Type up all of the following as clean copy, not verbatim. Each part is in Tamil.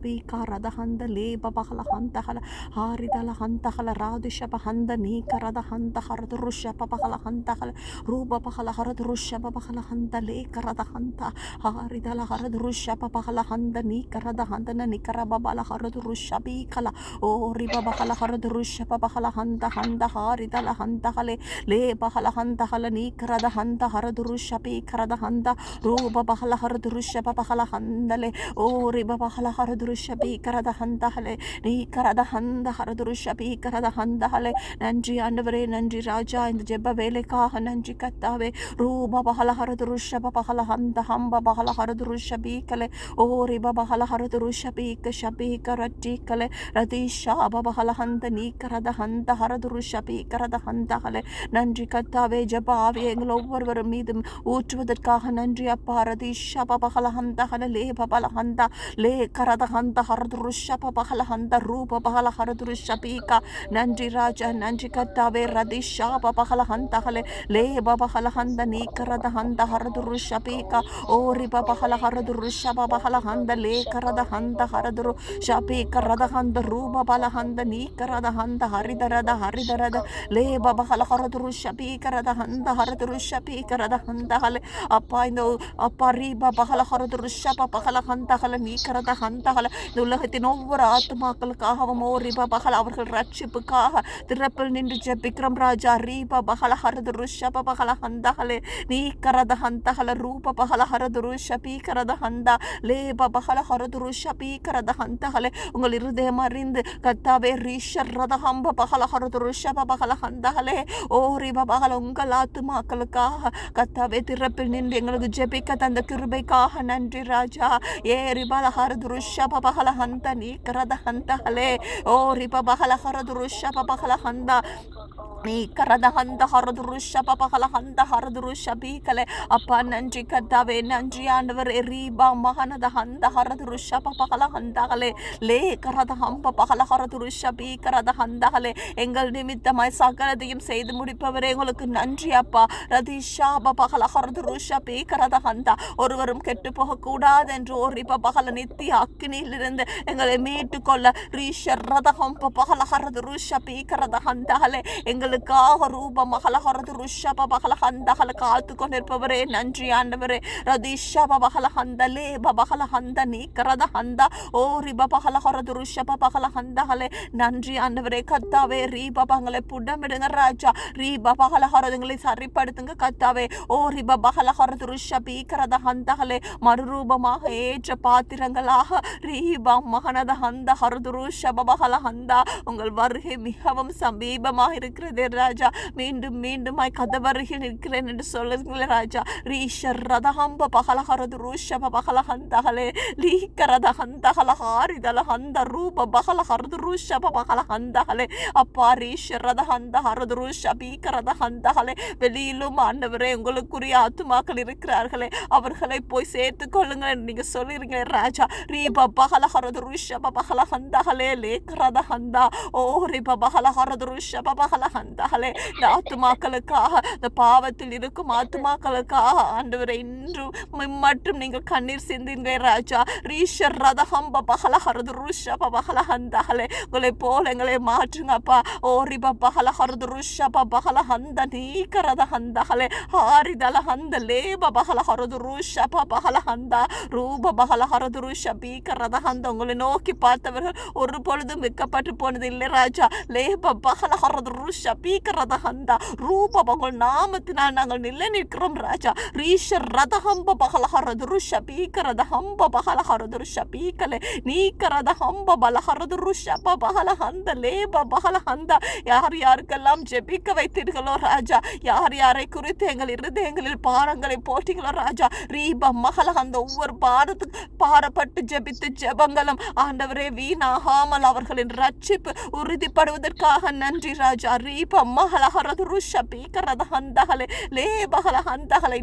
Karada handa le babakala handa hala haridala handa hala radisha bahanda ni karada handa harad rusha babakala handa hala ruba bakala harad rusha babakala handa le karada handa haridala harad rusha babakala handa ni karada handa na ni karababala harad rusha bikala o riba bakala harad rusha babakala handa haridala handa hale le bakala handa hala ni karada handa harad rusha bi karada handa ruba bakala harad rusha babakala handa le o riba bakala harad rushabi karada handa hale ni karada handa harad rushabi karada handa hale nanji andavare nanji raja in the jebba vele ka nanji kattave ruba bahala harad rushaba bahala handa hamba bahala harad rushabi kale o riba bahala harad rushabi kashabi karati kale radisha bahala handa ni karada handa harad rushabi karada handa hale nanji kattave ஜபாவே எங்கள் ஒவ்வொருவரும் மீதும் ஊற்றுவதற்காக நன்றி அப்பா ரதிஷா பபகல ஹந்த ஹல லே பபல ஹந்த லே கரத ஹந்த ஹரதுருஷ பபகல ஹந்த ரூப பகல ஹரதுருஷ பீகா நன்றி ராஜா நன்றி கத்தாவே ரதிஷா பபகல ஹந்த ஹல லே பபகல ஹந்த நீ கரத ஹந்த ஹரதுருஷ பீகா ஓரி பபகல ஹரதுருஷ பபகல ஹந்த லே கரத ஹந்த ஹரதுரு ஷபீ கரத ஹந்த ரூப பல ஹந்த நீ கரத ஹந்த ஹரிதரத லே பபகல ஹரதுருஷ பீகரத ஹந்த ஹரதுருஷ பீகரத ஹந்த ஹல அப்பா இந்த அப்பா ரீபா பகல ஹரதுருஷ பபகல ஹந்த ஹல நீ கரத ஹந்த ஹல இந்த உலகத்தின் ஒவ்வொரு ஆத்துமாக்களுக்காகவும் ஓ ரீபா பகல அவர்கள் ரட்சிப்புக்காக திறப்பில் நின்று ஜெபிக்கிறோம் ராஜா ரீபா பகல ஹரதுருஷ பபகல ஹந்த ஹல நீ கரத ஹந்த ஹல ரூப பகல ஹரதுருஷ பீகரத ஹந்த லே பபகல ஹரதுருஷ பீகரத ஹந்த ஹல உங்கள் இருதயம் அறிந்து கத்தாவே ரீஷரத ஹம்ப பகல ஹரதுருஷ பபகல ஹந்த ஹலே ஓ ரீபா பகல உங்கள் ஆத்துமாக்களுக்காக கத்தாவே திறப்பில் நின்று எங்களுக்கு ஜெபிக்க தந்த கிருபைக்காக நன்றி ராஜா ஏ ரிபல ஹரதுருஷ பபகல ஹந்த நீ கரத ஹந்த ஹலே ஓ ரிப பகல ஹரதுருஷ பபகல ஹந்த நீ கரத ஹந்த ஹரதுருஷ பபகல ஹந்த ஹரதுருஷ பீகலே அப்பா நன்றி கத்தாவே நன்றி ஆண்டவர் ரீபா மகனத ஹந்த ஹரதுருஷ பபகல ஹந்த ஹலே லே கரத ஹம்ப பகல ஹரதுருஷ பீகரத ஹந்த ஹலே எங்கள் நிமித்தமாய் சகலதையும் செய்து முடிப்பவரே உங்களுக்கு நன்றி அப்பா ரதிஷா பபகல ஹரதுருஷ பீகரத ஹந்த ஒருவரும் கெட்டு போக கூடாது என்று ஒரு பபகல நித்திய அக்கினியிலிருந்து எங்களை மீட்டுக் கொள்ள ரீஷர் ரதகம் பபகல ஹரதுருஷ பீகரத ஹந்த ஹலே எங்களுக்காக ரூப மகள ஹரதுருஷ பபகல ஹந்த ஹல காத்து கொண்டிருப்பவரே நன்றி ஆண்டவரே ரதிஷா பபகல ஹந்த லே பபகல ஹந்த நீ கரத ஹந்த ஓ ரி பபகல ஹரதுருஷ பபகல ஹந்த ஹலே நன்றி ஆண்டவரே கத்தாவே ரீ பபங்களை புடமிடுங்க ராஜா ரீ பபகல ஹரதுங்களை சரிப்படுத்துங்க கத்தாவே ஓ ரி பபகல ஹரதுருஷ பீகரத ஹந்த ஹலே மறுரூபமாக ஏற்ற பாத்திரங்களாக ரீபா மகனத ஹந்த ஹரதுருஷ பபகல ஹந்தா உங்கள் வருகை மிகவும் சமீபமாக இருக்கிறது ராஜா மீண்டும் மீண்டுமாய் கதவருகில் இருக்கிறேன் என்று சொல்லுங்களே ராஜா ரீஷர் ரதஹம்ப பகல ஹரதுருஷ பபகல ஹந்தஹலே லீக்கரத ஹந்தஹல ஹாரிதல ஹந்த ரூப பகல ஹரதுருஷ பபகல ஹந்தஹலே அப்பா ரீஷர் ரத ஹந்த ஹரதுருஷ பீக்கரத ஹந்தஹலே வெளியிலும் ஆண்டவரே உங்களுக்குரிய ஆத்துமாக்கள் இருக்கிறார்களே அவர்களை போய் சேர்த்து கொள்ளுங்கள் நீங்க சொல்லிருங்களே ராஜா ரீப பகல ஹரதுருஷ பபகல ஹந்தஹலே லேக்கரத ஹந்தா ஓ ரிப பகல ஹரதுருஷ பபகல ஹந்தஹலே இந்த ஆத்துமாக்களுக்காக இந்த பாவத்தில் இருக்கும் ஆத்துமாக்களுக்காக ஆண்டவரை இன்றும் மற்றும் நீங்கள் கண்ணீர் சிந்திங்க ராஜா ரீஷர் ரதஹம்ப பகல ஹரதுருஷ பபகல ஹந்தஹலே உங்களை போல எங்களை மாற்றுங்கப்பா ஓ ரிப பகல ஹரதுருஷ பபகல ஹந்த நீக்கரத ஹந்தஹலே ஹாரிதல ஹந்த லேப பகல ஹரதுருஷ பபகல ஹந்தா ரூப பகல ஹரதுருஷ பீக்கரத ஹந்த உங்களை நோக்கி பார்த்தவர்கள் ஒரு பொழுதும் வெக்கப்பட்டு போனது இல்லை ராஜா லேப பகல ஹரதுருஷ பீக்கரத ஹந்தா ரூப உங்கள் நாமத்தினால் நாங்கள் நிலை நிற்கிறோம் ராஜா ரீஷர் ரதஹம்ப பகல ஹரதுருஷ பீக்கரத ஹம்ப பகல ஹரதுருஷ பீக்கலே நீக்கரத ஹம்ப பல ஹரதுருஷ பபகல ஹந்த லேப பகல ஹந்தா யார் யாருக்கெல்லாம் ஜெபிக்க வைத்தீர்களோ ராஜா யார் யாரை குறித்து எங்கள் இருதயங்களில் பாரங்களை போட்டீங்களோ ராஜா ரீப மகள அந்த ஒவ்வொரு பாரத்துக்கு பாரப்பட்டு ஜெபித்து ஜெபங்களும் ஆண்டவரே வீணாகாமல் அவர்களின் ரட்சிப்பு உறுதிப்படுவதற்காக நன்றி ராஜா ரீப ரீப மகளஹரது ருஷபீகரத ஹந்தகலே லேபகல ஹந்தகலை.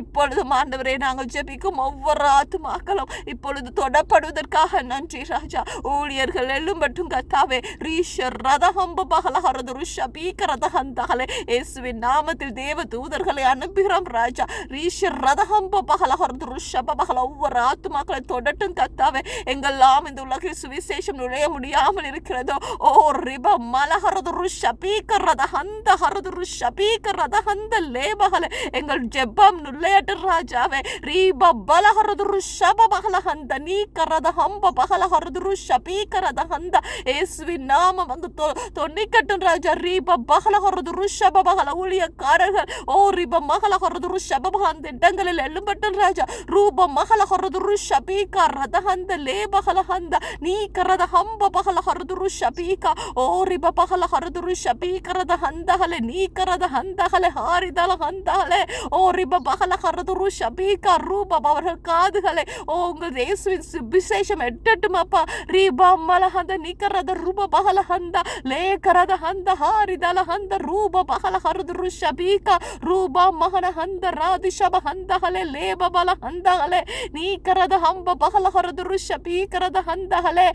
இப்பொழுது ஆண்டவரே நாங்கள் ஜெபிக்கும் ஒவ்வொரு ஆத்துமாக்களும் இப்பொழுது தொடப்படுவதற்காக நன்றி ராஜா. ஊழியர்கள் எழும்பட்டும் கர்த்தாவே. ரீஷர் ரதஹம்ப பகலஹரது ருஷபீகரத ஹந்தகலே இயேசுவின் நாமத்தில் தேவ தூதர்களை அனுப்புகிறோம் ராஜா. ரீஷர் ரதஹம்ப பகலஹரது ருஷப பகல ஒவ்வொரு ஆத்துமாக்களை தொடட்டும் கர்த்தாவே. எங்கெல்லாம் இந்த உலகில் சுவிசேஷம் நுழைய முடியாமல் இருக்கிறதோ ஓ ரிப மலஹரது ருஷபீகரத ஹந்தஹரது ருஷபீகரத ஹந்த லேபகல எங்கள் ஜெபம் நுழையட்டு ராஜாவே. ரீப பலஹரது ருஷப பகல ஹந்த நீ கரத ஹம்ப பகலஹரது ருஷபீகரத ஹந்த இயேசுவின் நாமம் அங்கு தொன்னிக்கட்டும் ராஜா. ரீப பகலஹரது ருஷப பகல ஊழியக்காரர்கள் ஓ ரிப மகளஹரது ருஷப பகல அந்த இடங்களில் எழும்பட்டும் ராஜா. ரூப மகளஹரது ருஷபீகரத ஹந்த லேபகல ஹந்த நீ கரத ஹம்ப பகலஹரது ருஷபீக ஓ ரிப பகலஹரது ருஷபீகரத ஹந்தகலே நீ கரத ஹந்தகலே ஹாரிதல ஹந்தகலே ஓ ரிப பகலஹரது ருஷபீக ரூப அவர்கள் காதுகளை ஓ உங்கள் இயேசுவின் சுவிசேஷம் எட்டட்டுமாப்பா. ரீபா மலஹந்த நிகரத ரூப பகலஹந்த லேகரத ஹந்த ஹாரிதல ஹந்த ரூப பகலஹரது ருஷபீக ரூபா மகன ஹந்த ராதிஷப ஹந்தகலே லேப பல ஹந்தகலே நீகரத ஹம்ப பகலஹரது ருஷபீகரத ஹந்தகலே.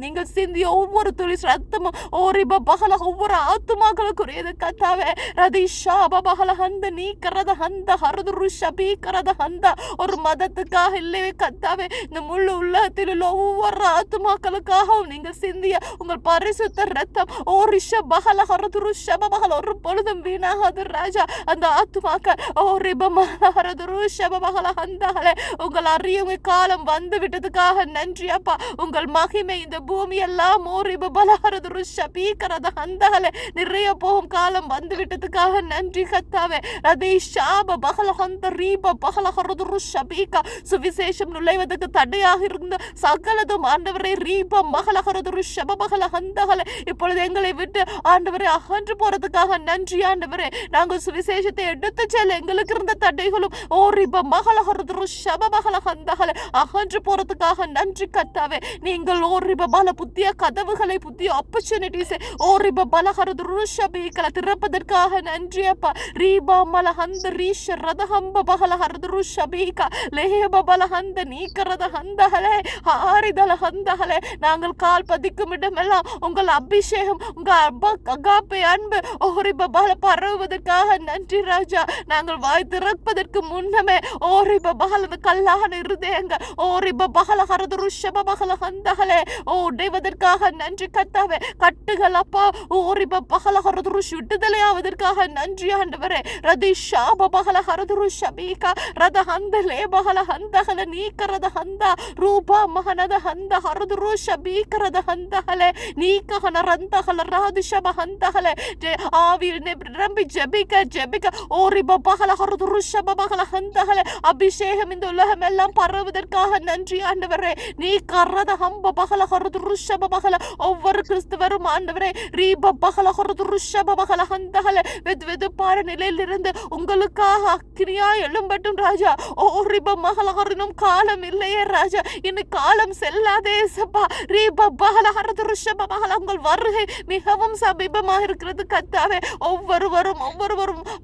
நீங்கள் சிந்திய ஒவ்வொரு துளி ரத்தமும் ஓ ரிப பகல ஒவ்வொரு ஆத்துமாக்களுக்குரியது கர்த்தாவே. ரதிஷாப பகல ஹந்த நீகரத ஹந்த ஹரது ருஷபீகரத ஹந்த ஒரு மதத்துக்காக இல்லவே கர்த்தாவே. இந்த முழு உலகத்தில் உள்ள ஒவ்வொரு ஆத்துமாக்களுக்காகவும் நீங்கள் சிந்திய உங்கள் பரிசுத்த ரத்தம் ஓ ரிஷ பகல ஹரது ருஷப பகல ஒரு பொழுதும் வீணாகாது ராஜா. அந்த ஆத்துமாக்கள் ஓ ரிப மகல ஹரது ருஷப பகல ஹந்தகலே உங்கள் அறியும் காலம் வந்து விட்டதுக்காக நன்றி அப்பா. உங்கள் மகிமை இந்த பூமி எல்லாம் ஓ ரிப பலஹரது ருஷபீகரத ஹந்தகலே நிறைய போகும் காலம் வந்து விட்டதுக்காக நன்றி கர்த்தாவே. ரதிஷாப பகல ஹந்த ரீப பகல ஹரது ருஷபீக சுவிசேஷம் நுழைவதற்கு தடையாக இருந்த சகலதும் ஆண்டவரை ரீப மகள ஹரது ருஷப பகல ஹந்தகலே இப்பொழுது எங்களை விட்டு ஆண்டவரை அகன்று போறதுக்காக நன்றி ஆண்டவரே. நாங்கள் சுவிசேஷத்தை எடுத்து செல்ல எங்களுக்கு இருந்த தடைகளும் ஓ ரிப மகள ஹரது ருஷப பகல ஹந்தகலே அகன்று போறதுக்காக நன்றி கர்த்தாவே. நீங்கள் ஓ ரிப பல புதிய கதவுகளை புதிய ஆப்பர்ச்சுனிட்டிஸ் ஓ ரிப பல ஹரது ருஷபீகளை திறப்பதற்காக நன்றி அப்பா. ரீபா மல ஹந்த ரீஷ ரதஹம்ப பகல ஹரது ருஷபீக லேப பல ஹந்த நீகரத ஹந்தகலே ஹாரிதல ஹந்தகலே. நாங்கள் கால் பதிக்கும் இடமெல்லாம் உங்கள் அபிஷேகம் உங்கள் அகாப்பை அன்பு ஓ ரிப பல பரவுவதற்காக நன்றி ராஜா. நாங்கள் வாய் திறப்பதற்கு முன்னமே ஓ ரிப பகல கல்லான இருதயங்க ஓ ரிப பகல ஹரது ருஷப பகல ஹந்தகலே ஓ உடைவதற்காக நன்றி கர்த்தாவே. கட்டுகள் அப்பா ஓ ரிப பகல ஹரது ருஷ் விடுதலையாவதற்காக நன்றி ஆண்டவரே. ரதிஷாப பகல ஹரது ருஷபீக ரத ஹந்த லேபகல ஹந்தகல நீகரத ஹந்த ரூபா மகனத ஹந்த ஹரது ருஷபீகரத ஹந்தகலே நீகஹன ரந்தகல ராதிஷப ஹந்தகலே ஆவியில் நிரம்பி ஜெபிக்க ஜெபிக்க ஓ ரிப பகல ஹரது ருஷப பகல ஹந்தகலே அபிஷேகம் இந்த உலகம் எல்லாம் பரவுவதற்காக நன்றி ஆண்டவரே. நீ கரத ஹம்ப பகல ஹரது ருஷப பகல ஒவ்வொரு கிறிஸ்துவரும் ஆண்டவரே ரீப பகல ஹரது ருஷப பகல ஹந்தகலே வெதுவெதுப்பான நிலையிலிருந்து உங்களுக்காக அக்கினியா எழும்பட்டும் ராஜா. ஓ ரிப மகள ஹரனும் காலம் இல்லையே ராஜா. இன்னும் காலம் செல்லாதே சப்பா. ரீப பகல ஹரது ருஷப பகல உங்கள் வருகை மிகவும் சமீபமாக இருக்கிறது கர்த்தாவே. ஒவ்வொருவரும்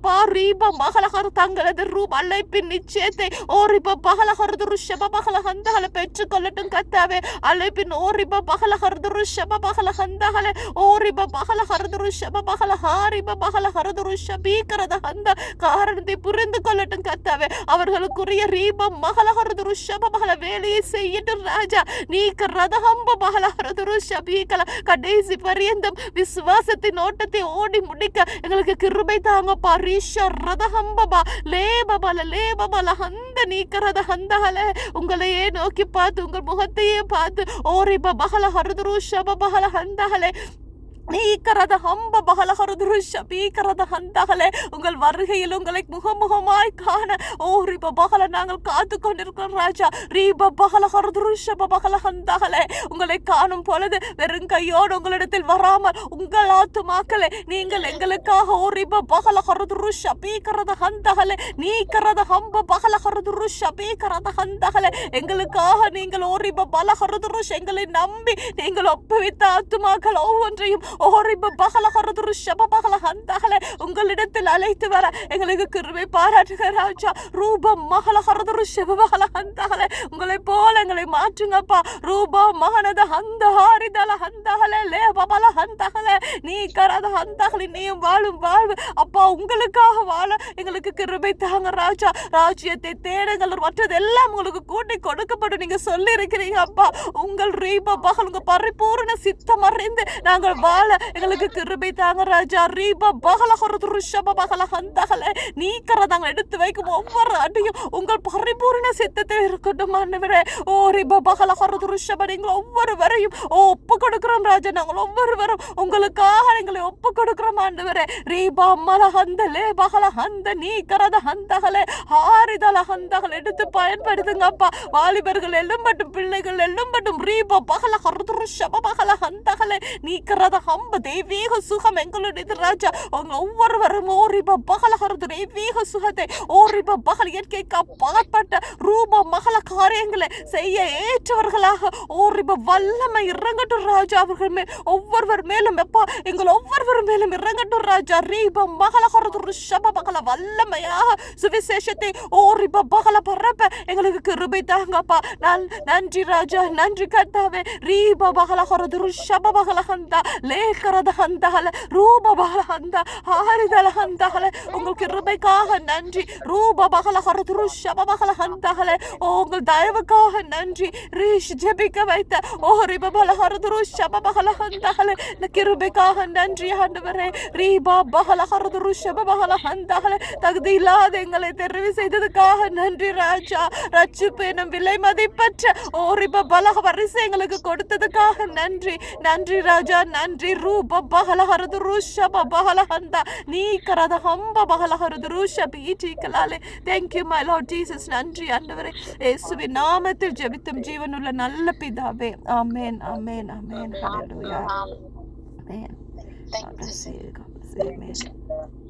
பா ரீப மகள ஹர தங்களது ரூப அழைப்பின் நிச்சயத்தை ஓ ரிப பகல ஹரது ருஷப பகல ஹந்தகல பெற்றுக்கொள்ளட்டும் கர்த்தாவே. அழைப்பின் ஓ ரிப பகல ஹரது ருஷப பகல ஹந்தகல ஓ ரிப பகல ஹரது ருஷப பகல ஹாரிப பகல ஹரது ருஷபீகரத ஹந்த காரணத்தை புரிந்து கொள்ளட்டும் கர்த்தாவே. அவர்களுக்குரிய ரீப மகள ஹரது ருஷப பகல வேலையை செய்யட்டும் ராஜா. நீ ரதஹம்ப பகல ஹரது ருஷபீகல கடைசி பரியந்தம் விசுவாசத்தின் ஓட்டத்தை ஓடி முடிக்க எங்களுக்கு கிருபை தாங்க பரிஷ ரதஹம்பபா லேபபல ஹந்த நீக்கரத ஹந்தகலே உங்களையே நோக்கி பார்த்து உங்கள் முகத்தையே பார்த்து ஓ ரிப பகல ஹரது ருஷப பகல ஹந்தகலே நீக்கரத ஹம்ப பகல ஹரது ருஷபீகரத ஹந்தகலே உங்கள் வருகையில் உங்களை முகமுகமாய் காண ஓ ரிப பகல நாங்கள் காத்து கொண்டிருக்கிறோம் ராஜா. ரீப பகல ஹரது ருஷப பகல ஹந்தகலே உங்களை காணும் பொழுது வெறும் கையோடு உங்களிடத்தில் வராமல் உங்கள் ஆத்துமாக்களை நீங்கள் எங்களுக்காக ஓ ரிப பகல ஹரது ருஷபீகரத ஹந்தகலே நீக்கரத ஹம்ப பகல ஹரது ருஷபீகரத ஹந்தகலே எங்களுக்காக நீங்கள் ஓ ரிப பல ஹரது ருஷ் எங்களை நம்பி நீங்கள் ஒப்புவித்த ஆத்துமாக்கள் ஒவ்வொன்றையும் ஓரிப பகல கரதுரு ஷபபகல ஹந்தகல உங்களிடத்தில் அழைத்து வர எங்களுக்கு கிருபை பாராட்டுங்க ராஜா. ரூபம் மகள கரதுரு ஷபபகல ஹந்தகல உங்களை போல எங்களை மாற்றுங்கப்பா. ரூபா மகனத ஹந்த ஹாரிதல ஹந்தகல லேபபல ஹந்தகல நீ கரத ஹந்தகல நீயும் வாழும் வாழ்வு அப்பா உங்களுக்காக வாழ எங்களுக்கு கிருபை தாங்க ராஜா. ராஜ்யத்தை தேடுங்கள் மற்றதெல்லாம் உங்களுக்கு கூட்டி கொடுக்கப்படும் நீங்க சொல்லி இருக்கிறீங்க அப்பா. உங்கள் ரீபா பகல் உங்க பரிபூர்ண சித்தம் அறிந்து நாங்கள் வாழ எங்களுக்கு கிருபை தாங்க ராஜா. ரீபா பகல ருஷப பகல ஹந்தகல நீ கரதாங்க எடுத்து வைக்கும் ஒவ்வொரு அடியும் உங்கள் பரிபூர்ண சித்தத்தை இருக்கட்டும் ஆண்டவரே. ஓ ரீபா பகல ருஷப நீங்கள் ஒவ்வொருவரையும் ஒப்பு கொடுக்கிறோம் ராஜா. நாங்கள் ஒவ்வொருவரும் உங்களுக்காக எங்களை ஒப்பு கொடுக்கிறோம் ஆண்டவரே. ரீபா மல ஹந்தலே பகல ஹந்த நீ கரத ஹந்தகல ஹாரிதல ஹந்தகல எடுத்து பயன்படுத்துங்கப்பா. வாலிபர்கள் எல்லும்பட்டும் பிள்ளைகள் எல்லும்பட்டும் ரீபா பகல ருஷப பகல ஹந்தகல நீ கரத ஹம்ப தெய்வீக சுகம் எங்களுடைய ராஜா. அவங்க ஒவ்வொருவரும் ஓரிப பகல தெய்வீக சுகத்தை ஓரிப பகல் இயற்கைக்கு அப்பாற்பட்ட ரூப மகள காரியங்களை செய்ய ஏற்றவர்களாக ஓரிப வல்லமை இறங்கட்டும் ராஜா. அவர்கள் மேல் ஒவ்வொருவர் மேலும் எப்பா எங்கள் ஒவ்வொருவர் மேலும் இறங்கட்டும் ராஜா. ரீப மகள ஷப பகல வல்லமையாக சுவிசேஷத்தை ஓரிப பகல பரப்ப எங்களுக்கு கிருபை தாங்கப்பா. நன்றி ராஜா, நன்றி கர்த்தாவே. ரீப பகல ஷப பகல ஹந்தா லேக்கரத ஹந்தகல ரூப பகல ஹந்தா ஹாரிதல ஹந்தகல உங்கள் கிருபைக்காக நன்றி. ரூப பகல ஷப பகல ஹந்தகல உங்கள் தயவுக்காக நன்றி. ரீஷ் ஜெபிக்க வைத்த ஓரிப பகல ஷப பகல ஹந்தகல கிருபைக்காக நன்றி ஆண்டவரே. ரீபா பகல ஷப பகல ஹந்தகல தகுதி இல்லாத எங்களை தெரிவு செய்ததுக்காக நன்றி ராஜா. ரட்சிப்பு எனும் விலை மதிப்பற்ற ஓரிப பலக வரிசை எங்களுக்கு கொடுத்ததுக்காக நன்றி. நன்றி ராஜா, நன்றி. ரூப பகல ஷப பகல ஹந்தா நீ கரத ஹம்ப பகல ஷபீட்டிகலாலே. Thank you my Lord Jesus. நன்றி ஆண்டவரே. இயேசுவின் நாமத்தில் ஜெபித்தும் ஜீவனுள்ள நல்ல பிதாவே. ஆமென், ஆமென், ஆமென். ஹல்லேலூயா. ஆமென். God bless you. God bless you. Amen.